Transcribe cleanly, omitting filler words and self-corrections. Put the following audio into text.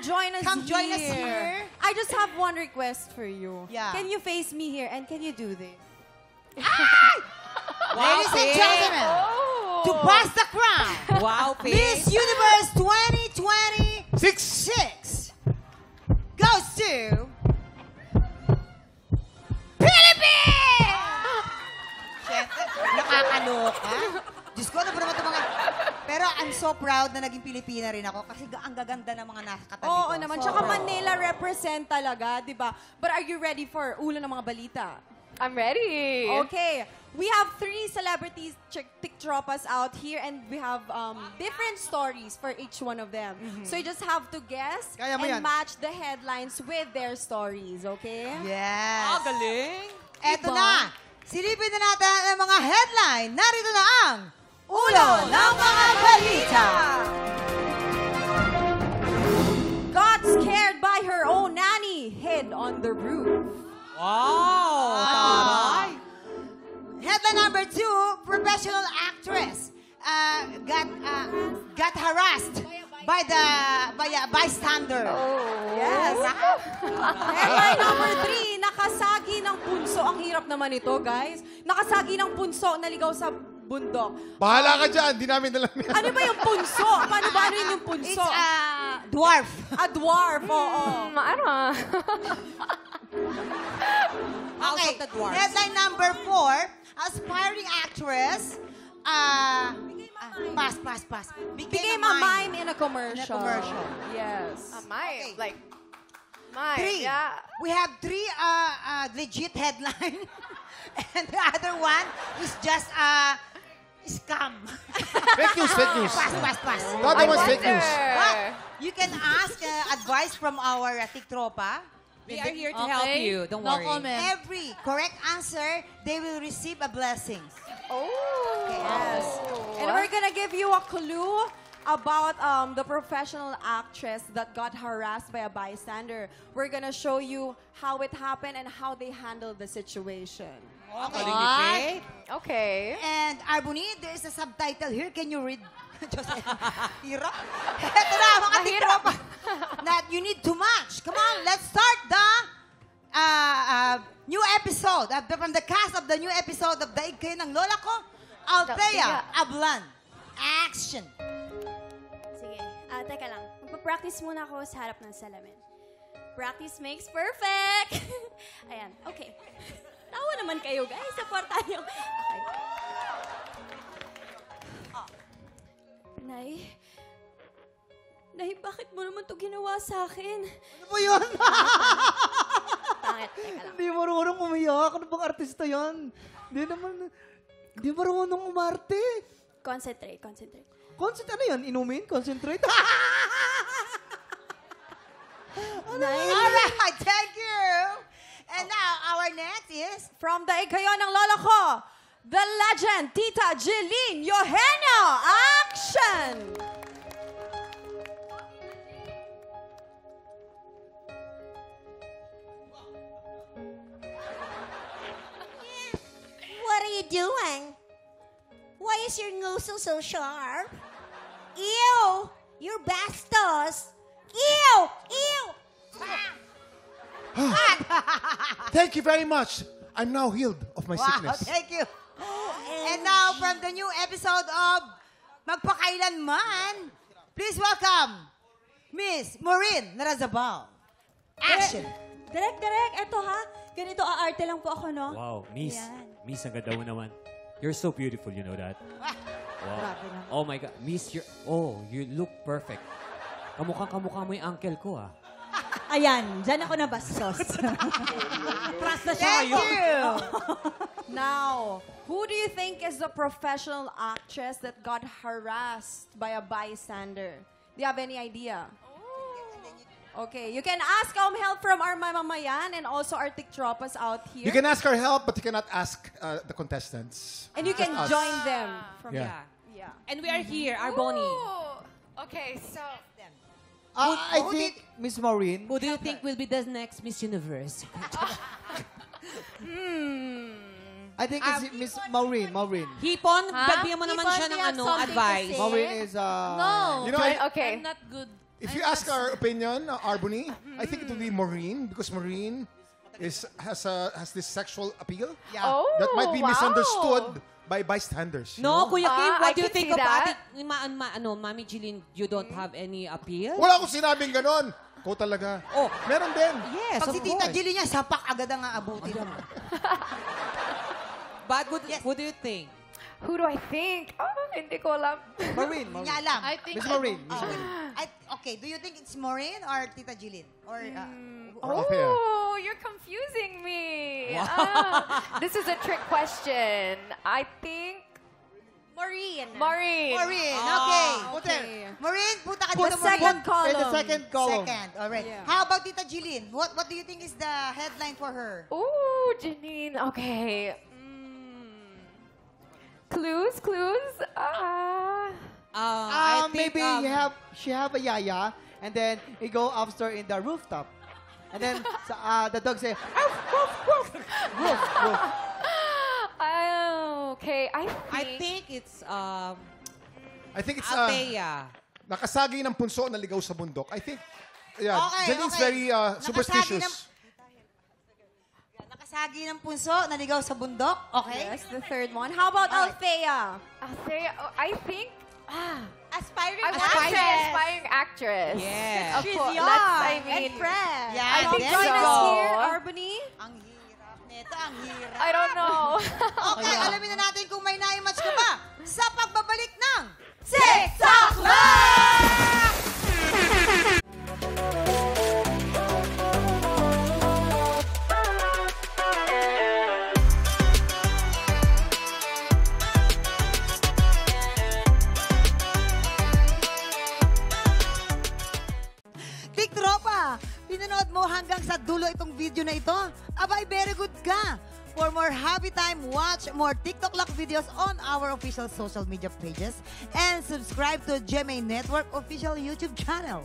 join us Come join us here. I just have one request for you. Yeah. Can you face me here and can you do this? Ladies and gentlemen, to pass the crown, Wow, Miss Universe 2026 goes to Philippines! Siyempre, nakakaloka. Diyos ko, ano ba naman ito mga... Pero I'm so proud na naging Pilipina rin ako kasi ang gaganda ng mga nakakatabi ko. Oo naman. Tsaka Sobra. Manila represent talaga, di ba? But are you ready for ulo ng mga balita? I'm ready. Okay. We have 3 celebrities, TikTropas out here, and we have different stories for each one of them. So you just have to guess Kaya mo and yan. match the headlines with their stories, okay? Yes. galing. Eto Diba? na. Silipin na natin ang mga headline. Narito na ang Ulo ng mga balita. Got scared by her own nanny, hid on the roof. Wow, taray. Headline number 2, professional actress got harassed by a bystander. Yes. Headline number 3, nakasagi ng punso. Ang hirap naman ito, guys. Nakasagi ng punso, naligaw sa bundok. Bahala ka dyan, di namin alam yan. Ano ba yung punso? Paano ba ano yung It's punso? a dwarf. A dwarf, oo. Ano? House Okay, of the Dwarfs. headline number 4, aspiring actress, pass. Became a mime in a commercial. In a commercial. Yes. Okay. Mine. Like, mine. 3. Yeah. We have 3 legit headline. And the other one is just scam. Fake news, fake news. Pass. The other one's fake news. But you can ask advice from our Tiktropa. We are here to help you. Don't worry. Every correct answer, they will receive a blessing. Oh. Yes. And we're gonna give you a clue about the professional actress that got harassed by a bystander. We're gonna show you how it happened and how they handled the situation. Okay. Okay. And Arboni, there is a subtitle here. Can you read? Jose, hirap. Ito na, mga Tiktropa. That you need to match. Come on, let's start the new episode. From the cast of the new episode of Daig Kayo ng Lola Ko, Althea Ablan. Action. Sige. Teka lang. Magpa-practice muna ako sa harap ng salamin. Practice makes perfect! Ayan. Okay. Tawa naman kayo, guys. Supportan niyo. Okay. Nay, bakit mo naman to ginawa sa akin? Ano po yun? Pangit. Teka lang. Hindi marunong umiyak. Ano bang artista yan? Hindi marunong umarte. Concentrate. Ano yan? Inumin? Concentrate? Nay, Alright, thank you. And now, our next is... From Daig Kayo ng Lola Ko, the legend, Tita Jeline Eugenio. Action! What are you doing? Why is your nose so sharp? Ew! You're bastos! Ew! Thank you very much. I'm now healed of my Wow, sickness. thank you. And now, from the new episode of Magpakailanman, please welcome Miss Maureen Narazabal. Action. Direk, eto ha. Ganito aarte lang po ako, no? Wow, Miss. Yan. Miss, ang ganda mo naman. You're so beautiful, you know that? Wow. Oh my God. Miss, you look perfect. Kamukha mo yung uncle ko, ah. Ayan, dyan ako nabastos. Trust na siya Thank ngayon. you. Now, who do you think is the professional actress that got harassed by a bystander? Do you have any idea? Okay, you can ask help from our mamamayan and also our Tiktropas out here. You can ask our help, but you cannot ask the contestants. And you can Just us. join them. From Yeah. Yeah. And we are here, our Bonnie. Ooh. Okay, so... I think, Miss Maureen, Who do you think will be the next Miss Universe? I think it's Miss Maureen. Hipon, bigyan mo naman Hipon, siya ng you have something to advice. say? Maureen is, No. you know, Okay. I'm not good If you ask our opinion, Arbony, I think it would be Maureen because Maureen has this sexual appeal Oh, that might be wow. misunderstood by bystanders. you No, know? Kuya Kim, I what do you can think see of that. Mami Jeline, you don't have any appeal? Wala akong sinabing ganon. Ikaw talaga. Oh. Meron din. Yes, Pag of si Tita course. Jilly niya, sapak agad ang aabutin mo. But what do you think? Who do I think? Oh, hindi ko alam. Maureen. Hindi niya alam. I think Miss Maureen. Okay, do you think it's Maureen or Tita Jillian? Or, Rafael. Oh, you're confusing me. This is a trick question. I think Maureen. Maureen. Maureen, okay. Okay. Maureen, punta ka The dito, Maureen. second column. In the second column. Second, all right. Yeah. How about Tita Jillian? What do you think is the headline for her? Ooh, Janine. Okay. Clues. I think, Maybe she have a yaya, and then you go upstairs in the rooftop. And then the dog say, "Woof, woof, woof." Woof, woof. Okay, I I think. think it's I think it's Althea. nakasagi ng punso na ligaw sa bundok. I think, yeah, Okay, Janine's okay. very superstitious. Nakasagi ng punso, naligaw sa bundok. Okay. Yes, the third one. How about Althea? I think. Aspiring I want to say aspiring actress. Yeah. Of She's course, young I mean, and fresh. Yeah, I think there Join you us go. here, Arbany. Ang hirap nito, ang hirap. I don't know. Okay, alamin na natin kung may naimatch ka ba sa pagbabalik ng TikTok Tiktropa, pinanood mo hanggang sa dulo itong video na ito? Abay, very good ka! For more happy time, watch more TikTok Lock videos on our official social media pages and subscribe to GMA Network official YouTube channel.